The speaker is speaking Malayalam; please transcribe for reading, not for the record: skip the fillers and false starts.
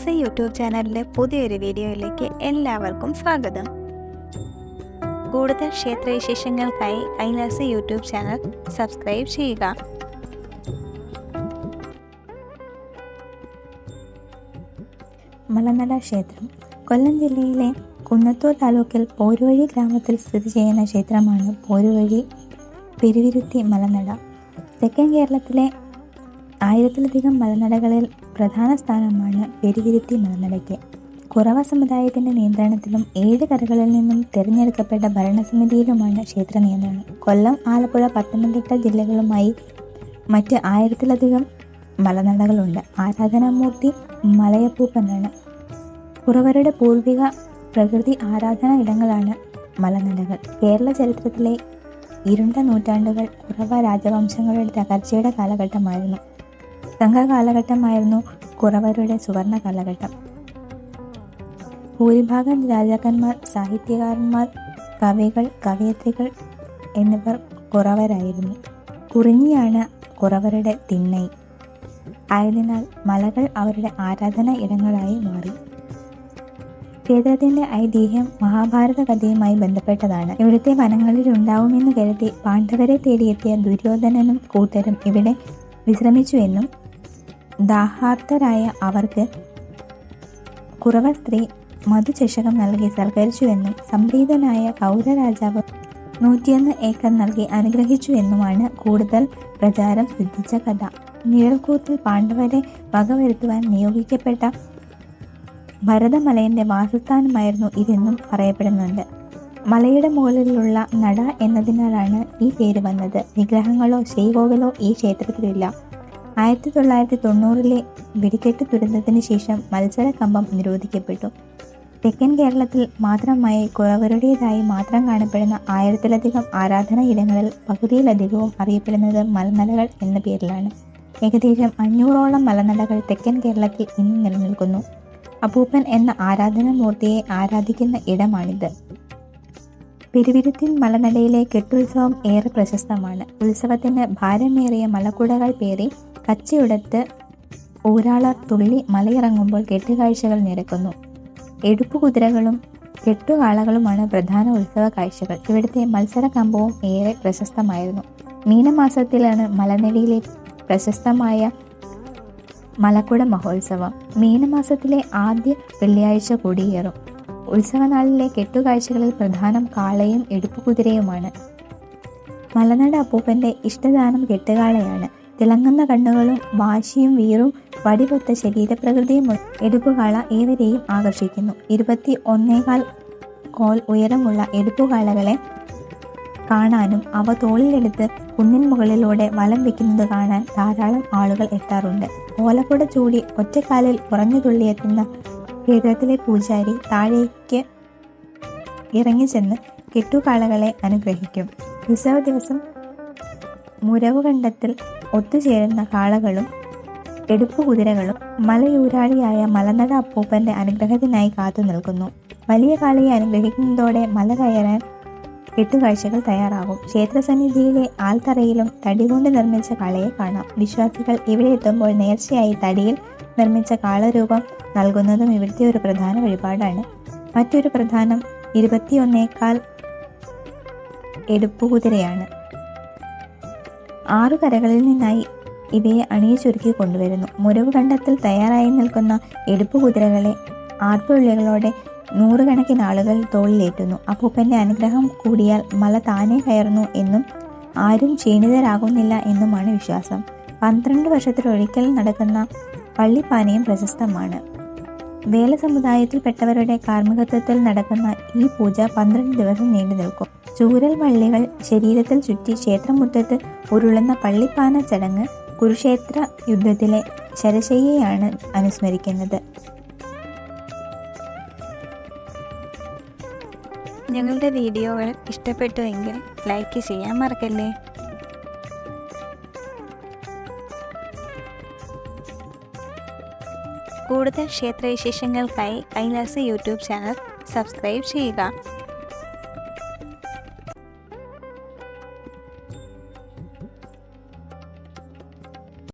കൈലാസ് യൂട്യൂബ് ചാനലിലെ പുതിയൊരു വീഡിയോയിലേക്ക് എല്ലാവർക്കും സ്വാഗതം. കൂടുതൽ ക്ഷേത്രവിശേഷങ്ങൾക്കായി കൈലാസ് യൂട്യൂബ് ചാനൽ സബ്സ്ക്രൈബ് ചെയ്യുക. മലനട ക്ഷേത്രം കൊല്ലം ജില്ലയിലെ കുന്നത്തൂർ താലൂക്കിൽ പോരുവഴി ഗ്രാമത്തിൽ സ്ഥിതി ചെയ്യുന്ന ക്ഷേത്രമാണ് പോരുവഴി പെരുവിരുത്തി മലനട. തെക്കൻ കേരളത്തിലെ 1000-ലധികം മലനടകളിൽ പ്രധാന സ്ഥാനമാണ് പെരുവിരുത്തി മലനടയ്ക്ക്. കുറവ സമുദായത്തിൻ്റെ നിയന്ത്രണത്തിലും 7 കരകളിൽ നിന്നും തിരഞ്ഞെടുക്കപ്പെട്ട ഭരണസമിതിയിലുമാണ് ക്ഷേത്ര നിയന്ത്രണം. കൊല്ലം, ആലപ്പുഴ, പത്തനംതിട്ട ജില്ലകളുമായി മറ്റ് 1000-ലധികം മലനടകളുണ്ട്. ആരാധനാമൂർത്തി മലയപ്പൂപ്പനാണ്. കുറവരുടെ പൂർവിക പ്രകൃതി ആരാധനാ ഇടങ്ങളാണ് മലനടകൾ. കേരള ചരിത്രത്തിലെ ഇരുണ്ട നൂറ്റാണ്ടുകൾ കുറവ രാജവംശങ്ങളുടെ തകർച്ചയുടെ കാലഘട്ടമായിരുന്നു. സംഘകാലഘട്ടമായിരുന്നു കുറവരുടെ സുവർണ കാലഘട്ടം. ഭൂരിഭാഗം രാജാക്കന്മാർ, സാഹിത്യകാരന്മാർ, കവികൾ, കവയിത്രികൾ എന്നിവർ കുറവരായിരുന്നു. കുറിഞ്ഞിയാണ് കുറവരുടെ തിണ്ണൈ ആയതിനാൽ മലകൾ അവരുടെ ആരാധനാ ഇടങ്ങളായി മാറി. ക്ഷേത്രത്തിന്റെ ഐതിഹ്യം മഹാഭാരത കഥയുമായി ബന്ധപ്പെട്ടതാണ്. ഇവിടുത്തെ വനങ്ങളിൽ ഉണ്ടാവുമെന്ന് കരുതി പാണ്ഡവരെ തേടിയെത്തിയ ദുര്യോധനനും കൂട്ടരും ഇവിടെ വിശ്രമിച്ചുവെന്നും ദാഹാർത്തരായ അവർക്ക് കുറവ സ്ത്രീ മധുചഷകം നൽകി സൽക്കരിച്ചുവെന്നും സംപ്രീതനായ കൗരരാജാവ് 101 ഏക്കർ നൽകി അനുഗ്രഹിച്ചുവെന്നുമാണ് കൂടുതൽ പ്രചാരം സിദ്ധിച്ച കഥ. നിഴൽക്കൂത്തിൽ പാണ്ഡവരെ വകവരുത്തുവാൻ നിയോഗിക്കപ്പെട്ട ഭരതമലയന്റെ വാസസ്ഥാനമായിരുന്നു ഇതെന്നും പറയപ്പെടുന്നുണ്ട്. മലയുടെ മുകളിലുള്ള നട എന്നതിനാലാണ് ഈ പേര് വന്നത്. വിഗ്രഹങ്ങളോ ശ്രീകോവിലോ ഈ ക്ഷേത്രത്തിലില്ല. 1990-ലെ വെടിക്കെട്ട് ദുരന്തത്തിന് ശേഷം മത്സരകമ്പം നിരോധിക്കപ്പെട്ടു. തെക്കൻ കേരളത്തിൽ മാത്രമായി കുറവരുടേതായി മാത്രം കാണപ്പെടുന്ന 1000-ലധികം ആരാധനാ ഇടങ്ങളിൽ പകുതിയിലധികവും അറിയപ്പെടുന്നത് മലനടകൾ എന്ന പേരിലാണ്. ഏകദേശം 500ഓളം മലനടകൾ തെക്കൻ കേരളത്തിൽ ഇന്ന് നിലനിൽക്കുന്നു. അപ്പൂപ്പൻ എന്ന ആരാധനാമൂർത്തിയെ ആരാധിക്കുന്ന ഇടമാണിത്. പെരുവിരുത്തി മലനടയിലെ കെട്ടുത്സവം ഏറെ പ്രശസ്തമാണ്. ഉത്സവത്തിന് ഭാരമേറിയ മലക്കുടകൾ പേറി കച്ചയുടത്ത് ഊരാളർ തുള്ളി മലയിറങ്ങുമ്പോൾ കെട്ടുകാഴ്ചകൾ നിരക്കുന്നു. എടുപ്പുകുതിരകളും കെട്ടുകാളകളുമാണ് പ്രധാന ഉത്സവ കാഴ്ചകൾ. ഇവിടുത്തെ മത്സരകമ്പവും ഏറെ പ്രശസ്തമായിരുന്നു. മീനമാസത്തിലാണ് മലനടയിലെ പ്രശസ്തമായ മലക്കുട മഹോത്സവം. മീനമാസത്തിലെ ആദ്യ വെള്ളിയാഴ്ച കൊടിയേറും. ഉത്സവനാളിലെ കെട്ടുകാഴ്ചകളിൽ പ്രധാനം കാളയും എടുപ്പുകുതിരയുമാണ്. മലനട അപ്പൂപ്പന്റെ ഇഷ്ടദാനം കെട്ടുകാളയാണ്. തിളങ്ങുന്ന കണ്ണുകളും വാശിയും വീറും വടിവൊത്ത ശരീരപ്രകൃതിയും എടുപ്പുകാള ഏവരെയും ആകർഷിക്കുന്നു. 21.25 കോൽ ഉയരമുള്ള എടുപ്പുകാളകളെ കാണാനും അവ തോളിലെടുത്ത് കുന്നിൻ മുകളിലൂടെ വലം വെക്കുന്നത് കാണാൻ ധാരാളം ആളുകൾ എത്താറുണ്ട്. ഓലക്കുട ചൂടി ഒറ്റക്കാലിൽ ഉറഞ്ഞു തുള്ളിയെത്തുന്ന ക്ഷേത്രത്തിലെ പൂജാരി താഴേക്ക് ഇറങ്ങിച്ചെന്ന് കെട്ടുകാളകളെ അനുഗ്രഹിക്കും. ഉത്സവ ദിവസം മുരവുകണ്ടത്തിൽ ഒത്തുചേരുന്ന കാളകളും എടുപ്പുകുതിരകളും മലയൂരാളിയായ മലനട അപ്പൂപ്പന്റെ അനുഗ്രഹത്തിനായി കാത്തു നിൽക്കുന്നു. വലിയ കാളയെ അനുഗ്രഹിക്കുന്നതോടെ മല കയറാൻ കെട്ടുകാഴ്ചകൾ തയ്യാറാകും. ക്ഷേത്രസന്നിധിയിലെ ആൽത്തറയിലും തടി കൊണ്ട് നിർമ്മിച്ച കാളയെ കാണാം. വിശ്വാസികൾ ഇവിടെ എത്തുമ്പോൾ നേർച്ചയായി തടിയിൽ നിർമ്മിച്ച കാളരൂപം നൽകുന്നതും ഇവിടുത്തെ ഒരു പ്രധാന വഴിപാടാണ്. മറ്റൊരു പ്രധാനം 21.25 എടുപ്പുകുതിരയാണ്. 6 കരകളിൽ നിന്നായി ഇവയെ അണിയിച്ചൊരുക്കി കൊണ്ടുവരുന്നു. മുരവ് കണ്ടത്തിൽ തയ്യാറായി നിൽക്കുന്ന എടുപ്പുകുതിരകളെ ആർപ്പുവിളികളോടെ 100 കണക്കിന് ആളുകൾ തോളിലേറ്റുന്നു. അപ്പൂപ്പന്റെ അനുഗ്രഹം കൂടിയാൽ മല താനെ കയറുന്നു എന്നും ആരും ക്ഷീണിതരാകുന്നില്ല എന്നുമാണ് വിശ്വാസം. 12 വർഷത്തിലൊരിക്കൽ നടക്കുന്ന പള്ളിപ്പാനയും പ്രശസ്തമാണ്. വേല സമുദായത്തിൽപ്പെട്ടവരുടെ കാർമ്മികത്വത്തിൽ നടക്കുന്ന ഈ പൂജ 12 ദിവസം നീണ്ടു നിൽക്കും. ചൂരൽ വള്ളികൾ ശരീരത്തിൽ ചുറ്റി ക്ഷേത്രമുറ്റത്ത് ഉരുളുന്ന പള്ളിപ്പാന ചടങ്ങ് കുരുക്ഷേത്ര യുദ്ധത്തിലെ ശരശയ്യയാണ് അനുസ്മരിക്കുന്നത്. ഞങ്ങളുടെ വീഡിയോകൾ ഇഷ്ടപ്പെട്ടുവെങ്കിൽ ലൈക്ക് ചെയ്യാൻ മറക്കല്ലേ. കൂടുതൽ ക്ഷേത്രവിശേഷങ്ങൾക്കായി കൈലാസ് യൂട്യൂബ് ചാനൽ സബ്സ്ക്രൈബ് ചെയ്യുക.